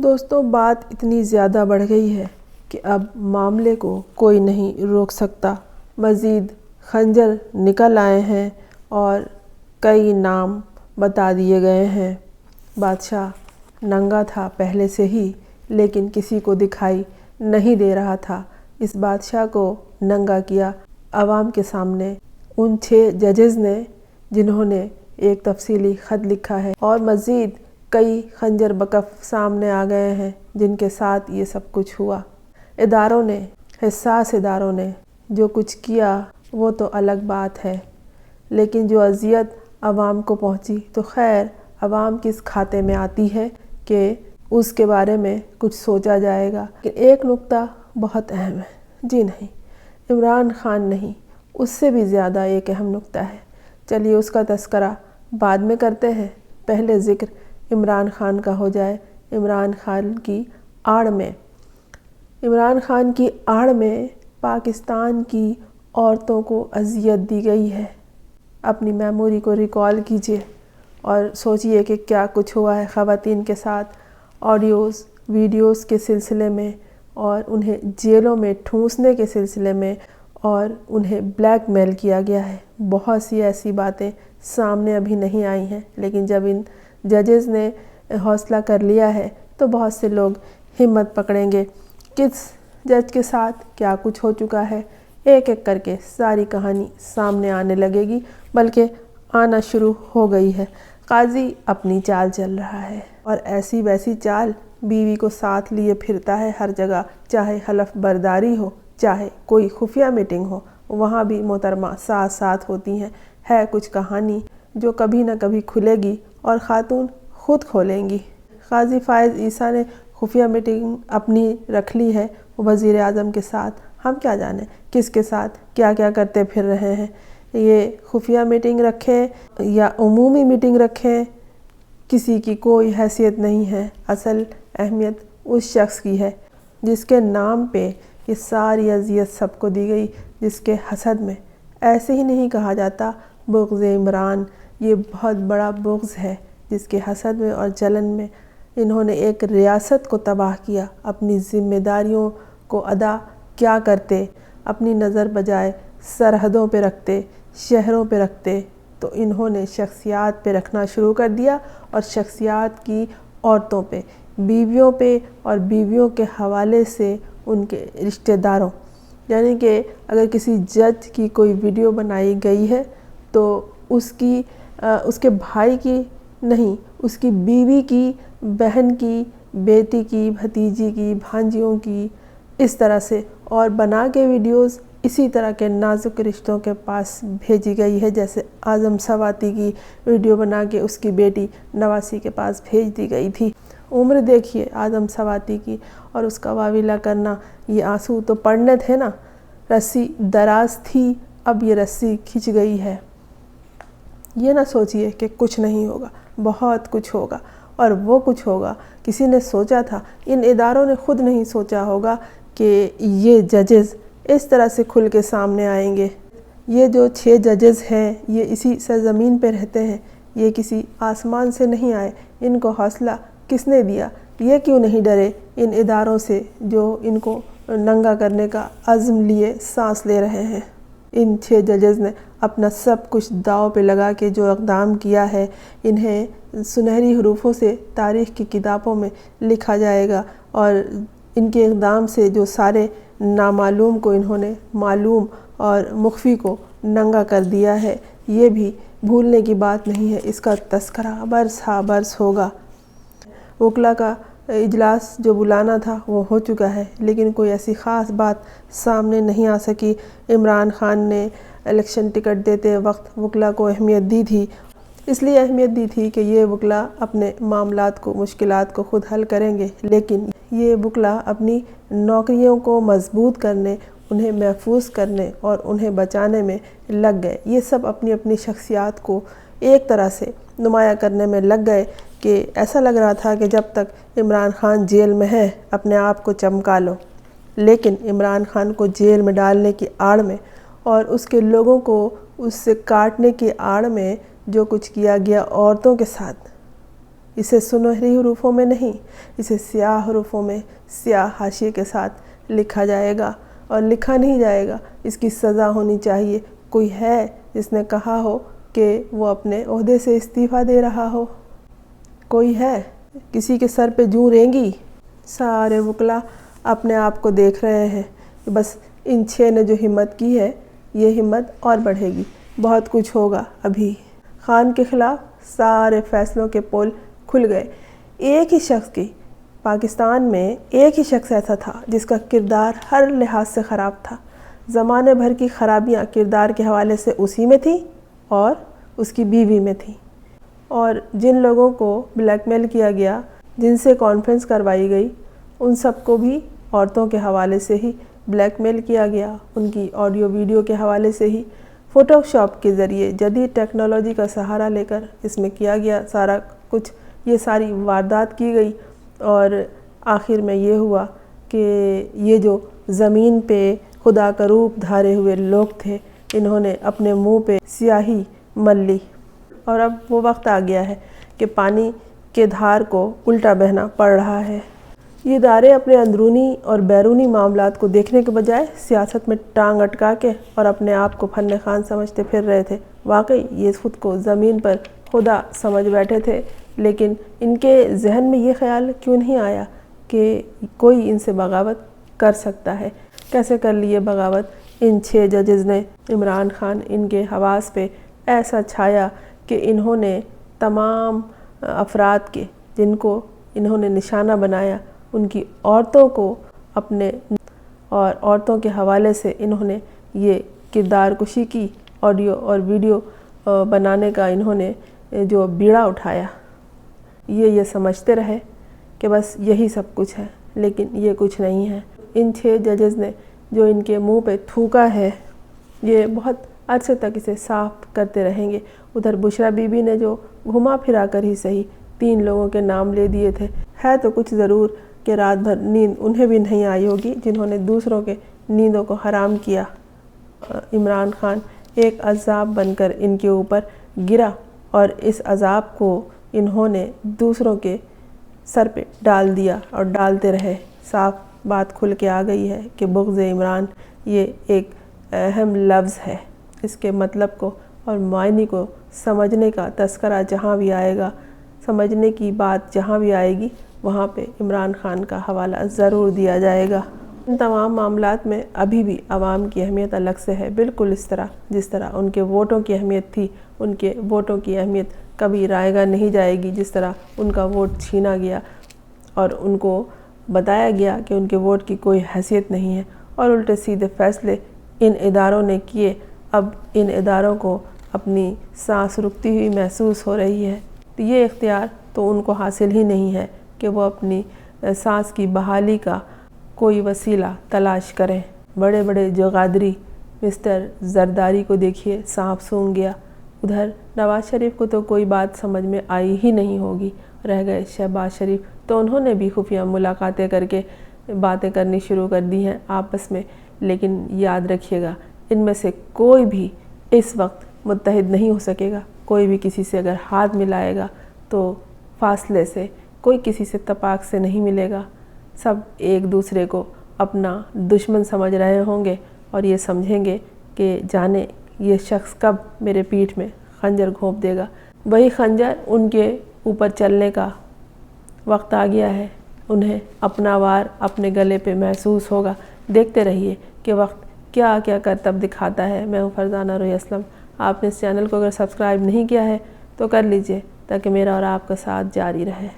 دوستوں، بات اتنی زیادہ بڑھ گئی ہے کہ اب معاملے کو کوئی نہیں روک سکتا۔ مزید خنجر نکل آئے ہیں اور کئی نام بتا دیے گئے ہیں۔ بادشاہ ننگا تھا پہلے سے ہی، لیکن کسی کو دکھائی نہیں دے رہا تھا۔ اس بادشاہ کو ننگا کیا عوام کے سامنے ان 6 ججز نے، جنہوں نے ایک تفصیلی خط لکھا ہے، اور مزید کئی خنجر بکف سامنے آ گئے ہیں جن کے ساتھ یہ سب کچھ ہوا۔ اداروں نے، حساس اداروں نے جو کچھ کیا وہ تو الگ بات ہے، لیکن جو اذیت عوام کو پہنچی تو خیر عوام کس کھاتے میں آتی ہے کہ اس کے بارے میں کچھ سوچا جائے گا۔ لیکن ایک نکتہ بہت اہم ہے، جی نہیں، عمران خان نہیں، اس سے بھی زیادہ ایک اہم نکتہ ہے۔ چلیے اس کا تذکرہ بعد میں کرتے ہیں، پہلے ذکر عمران خان کا ہو جائے۔ عمران خان کی آڑ میں پاکستان کی عورتوں کو اذیت دی گئی ہے۔ اپنی میموری کو ریکال کیجئے اور سوچئے کہ کیا کچھ ہوا ہے خواتین کے ساتھ، آڈیوز، ویڈیوز کے سلسلے میں، اور انہیں جیلوں میں ٹھونسنے کے سلسلے میں، اور انہیں بلیک میل کیا گیا ہے۔ بہت سی ایسی باتیں سامنے ابھی نہیں آئی ہیں، لیکن جب ان ججز نے حوصلہ کر لیا ہے تو بہت سے لوگ ہمت پکڑیں گے۔ کس جج کے ساتھ کیا کچھ ہو چکا ہے، ایک ایک کر کے ساری کہانی سامنے آنے لگے گی، بلکہ آنا شروع ہو گئی ہے۔ قاضی اپنی چال چل رہا ہے، اور ایسی ویسی چال بیوی کو ساتھ لیے پھرتا ہے ہر جگہ، چاہے حلف برداری ہو، چاہے کوئی خفیہ میٹنگ ہو، وہاں بھی محترمہ ساتھ ساتھ ہوتی ہیں۔ ہے کچھ کہانی جو کبھی نہ کبھی کھلے گی اور خاتون خود کھولیں گی۔ قاضی فائز عیسیٰ نے خفیہ میٹنگ اپنی رکھ لی ہے وزیر اعظم کے ساتھ۔ ہم کیا جانیں کس کے ساتھ کیا کیا کرتے پھر رہے ہیں۔ یہ خفیہ میٹنگ رکھیں یا عمومی میٹنگ رکھیں، کسی کی کوئی حیثیت نہیں ہے۔ اصل اہمیت اس شخص کی ہے جس کے نام پہ یہ ساری اذیت سب کو دی گئی، جس کے حسد میں، ایسے ہی نہیں کہا جاتا بغض عمران، یہ بہت بڑا بغض ہے، جس کے حسد میں اور جلن میں انہوں نے ایک ریاست کو تباہ کیا۔ اپنی ذمہ داریوں کو ادا کیا کرتے، اپنی نظر بجائے سرحدوں پہ رکھتے، شہروں پہ رکھتے، تو انہوں نے شخصیات پہ رکھنا شروع کر دیا، اور شخصیات کی عورتوں پہ، بیویوں پہ، اور بیویوں کے حوالے سے ان کے رشتہ داروں، یعنی کہ اگر کسی جج کی کوئی ویڈیو بنائی گئی ہے تو اس کے بھائی کی نہیں، اس کی بیوی کی، بہن کی، بیٹی کی، بھتیجی کی، بھانجیوں کی، اس طرح سے، اور بنا کے ویڈیوز اسی طرح کے نازک رشتوں کے پاس بھیجی گئی ہے، جیسے اعظم سواتی کی ویڈیو بنا کے اس کی بیٹی نواسی کے پاس بھیج دی گئی تھی۔ عمر دیکھیے اعظم سواتی کی، اور اس کا واویلا کرنا، یہ آنسو تو پڑنے تھے نا، رسی دراز تھی، اب یہ رسی کھنچ گئی ہے۔ یہ نہ سوچئے کہ کچھ نہیں ہوگا، بہت کچھ ہوگا، اور وہ کچھ ہوگا کسی نے سوچا تھا، ان اداروں نے خود نہیں سوچا ہوگا کہ یہ ججز اس طرح سے کھل کے سامنے آئیں گے۔ یہ جو 6 ججز ہیں یہ اسی سرزمین پہ رہتے ہیں، یہ کسی آسمان سے نہیں آئے۔ ان کو حوصلہ کس نے دیا؟ یہ کیوں نہیں ڈرے ان اداروں سے جو ان کو ننگا کرنے کا عزم لیے سانس لے رہے ہیں؟ ان 6 ججز نے اپنا سب کچھ داؤ پہ لگا کے جو اقدام کیا ہے، انہیں سنہری حروفوں سے تاریخ کی کتابوں میں لکھا جائے گا، اور ان کے اقدام سے جو سارے نامعلوم کو انہوں نے معلوم اور مخفی کو ننگا کر دیا ہے، یہ بھی بھولنے کی بات نہیں ہے۔ اس کا تذکرہ برس ہا برس ہوگا۔ وکلا کا اجلاس جو بلانا تھا وہ ہو چکا ہے، لیکن کوئی ایسی خاص بات سامنے نہیں آ سکی۔ عمران خان نے الیکشن ٹکٹ دیتے وقت وکلا کو اہمیت دی تھی، اس لیے اہمیت دی تھی کہ یہ وکلا اپنے معاملات کو، مشکلات کو خود حل کریں گے، لیکن یہ وکلا اپنی نوکریوں کو مضبوط کرنے، انہیں محفوظ کرنے اور انہیں بچانے میں لگ گئے۔ یہ سب اپنی اپنی شخصیات کو ایک طرح سے نمایاں کرنے میں لگ گئے کہ ایسا لگ رہا تھا کہ جب تک عمران خان جیل میں ہے اپنے آپ کو چمکا لو، لیکن عمران خان کو جیل میں ڈالنے کی آڑ میں اور اس کے لوگوں کو اس سے کاٹنے کی آڑ میں جو کچھ کیا گیا عورتوں کے ساتھ، اسے سنہری حروفوں میں نہیں، اسے سیاہ حروفوں میں سیاہ حاشیے کے ساتھ لکھا جائے گا، اور لکھا نہیں جائے گا، اس کی سزا ہونی چاہیے۔ کوئی ہے جس نے کہا ہو کہ وہ اپنے عہدے سے استعفیٰ دے رہا ہو؟ کوئی ہے؟ کسی کے سر پہ جوں رینگی؟ سارے وکلا اپنے آپ کو دیکھ رہے ہیں کہ بس ان 6 نے جو ہمت کی ہے، یہ ہمت اور بڑھے گی، بہت کچھ ہوگا ابھی۔ خان کے خلاف سارے فیصلوں کے پول کھل گئے۔ ایک ہی شخص کی پاکستان میں ایک ہی شخص ایسا تھا جس کا کردار ہر لحاظ سے خراب تھا۔ زمانے بھر کی خرابیاں کردار کے حوالے سے اسی میں تھیں اور اس کی بیوی میں تھیں، اور جن لوگوں کو بلیک میل کیا گیا، جن سے کانفرنس کروائی گئی، ان سب کو بھی عورتوں کے حوالے سے ہی بلیک میل کیا گیا، ان کی آڈیو ویڈیو کے حوالے سے ہی، فوٹو شاپ کے ذریعے جدید ٹیکنالوجی کا سہارا لے کر اس میں کیا گیا سارا کچھ، یہ ساری واردات کی گئی، اور آخر میں یہ ہوا کہ یہ جو زمین پہ خدا کا روپ دھارے ہوئے لوگ تھے، انہوں نے اپنے منہ پہ سیاہی مل لی، اور اب وہ وقت آ گیا ہے کہ پانی کے دھار کو الٹا بہنا پڑ رہا ہے۔ یہ ادارے اپنے اندرونی اور بیرونی معاملات کو دیکھنے کے بجائے سیاست میں ٹانگ اٹکا کے اور اپنے آپ کو فن خوان سمجھتے پھر رہے تھے۔ واقعی یہ خود کو زمین پر خدا سمجھ بیٹھے تھے، لیکن ان کے ذہن میں یہ خیال کیوں نہیں آیا کہ کوئی ان سے بغاوت کر سکتا ہے؟ کیسے کر لیے بغاوت؟ ان 6 ججز نے۔ عمران خان ان کے حواس پہ ایسا چھایا کہ انہوں نے تمام افراد کے جن کو انہوں نے نشانہ بنایا، ان کی عورتوں کو اپنے اور عورتوں کے حوالے سے انہوں نے یہ کردار کشی کی، آڈیو اور ویڈیو بنانے کا انہوں نے جو بیڑا اٹھایا، یہ سمجھتے رہے کہ بس یہی سب کچھ ہے، لیکن یہ کچھ نہیں ہے۔ ان 6 ججز نے جو ان کے منہ پہ تھوکا ہے، یہ بہت عرصے تک اسے صاف کرتے رہیں گے۔ ادھر بشرا بی بی نے جو گھما پھرا کر ہی صحیح 3 لوگوں کے نام لے دیے تھے، ہے تو کچھ ضرور کہ رات بھر نیند انہیں بھی نہیں آئی ہوگی جنہوں نے دوسروں کے نیندوں کو حرام کیا۔ عمران خان ایک عذاب بن کر ان کے اوپر گرا، اور اس عذاب کو انہوں نے دوسروں کے سر پہ ڈال دیا اور ڈالتے رہے۔ صاف بات کھل کے آ گئی ہے کہ بغض عمران یہ ایک اہم لفظ ہے۔ اس کے مطلب کو اور معنی کو سمجھنے کا تذکرہ جہاں بھی آئے گا، سمجھنے کی بات جہاں بھی آئے گی، وہاں پہ عمران خان کا حوالہ ضرور دیا جائے گا۔ ان تمام معاملات میں ابھی بھی عوام کی اہمیت الگ سے ہے، بالکل اس طرح جس طرح ان کے ووٹوں کی اہمیت تھی۔ ان کے ووٹوں کی اہمیت کبھی رائے گاں نہیں جائے گی، جس طرح ان کا ووٹ چھینا گیا اور ان کو بتایا گیا کہ ان کے ووٹ کی کوئی حیثیت نہیں ہے، اور الٹے سیدھے فیصلے ان اداروں نے کیے۔ اب ان اداروں کو اپنی سانس رکتی ہوئی محسوس ہو رہی ہے۔ یہ اختیار تو ان کو حاصل ہی نہیں ہے کہ وہ اپنی سانس کی بحالی کا کوئی وسیلہ تلاش کریں۔ بڑے بڑے جغادری مسٹر زرداری کو دیکھیے، سانپ سونگھ گیا۔ ادھر نواز شریف کو تو کوئی بات سمجھ میں آئی ہی نہیں ہوگی۔ رہ گئے شہباز شریف، تو انہوں نے بھی خفیہ ملاقاتیں کر کے باتیں کرنی شروع کر دی ہیں آپس میں، لیکن یاد رکھیے گا ان میں سے کوئی بھی اس وقت متحد نہیں ہو سکے گا۔ کوئی بھی کسی سے اگر ہاتھ ملائے گا تو فاصلے سے، کوئی کسی سے تپاک سے نہیں ملے گا۔ سب ایک دوسرے کو اپنا دشمن سمجھ رہے ہوں گے، اور یہ سمجھیں گے کہ جانے یہ شخص کب میرے پیٹھ میں خنجر گھونپ دے گا۔ وہی خنجر ان کے اوپر چلنے کا وقت آ گیا ہے، انہیں اپنا وار اپنے گلے پہ محسوس ہوگا۔ دیکھتے رہیے کہ وقت کیا کیا کرتب دکھاتا ہے۔ میں ہوں فرزانہ روحی اسلم۔ آپ نے اس چینل کو اگر سبسکرائب نہیں کیا ہے تو کر لیجئے، تاکہ میرا اور آپ کا ساتھ جاری رہے۔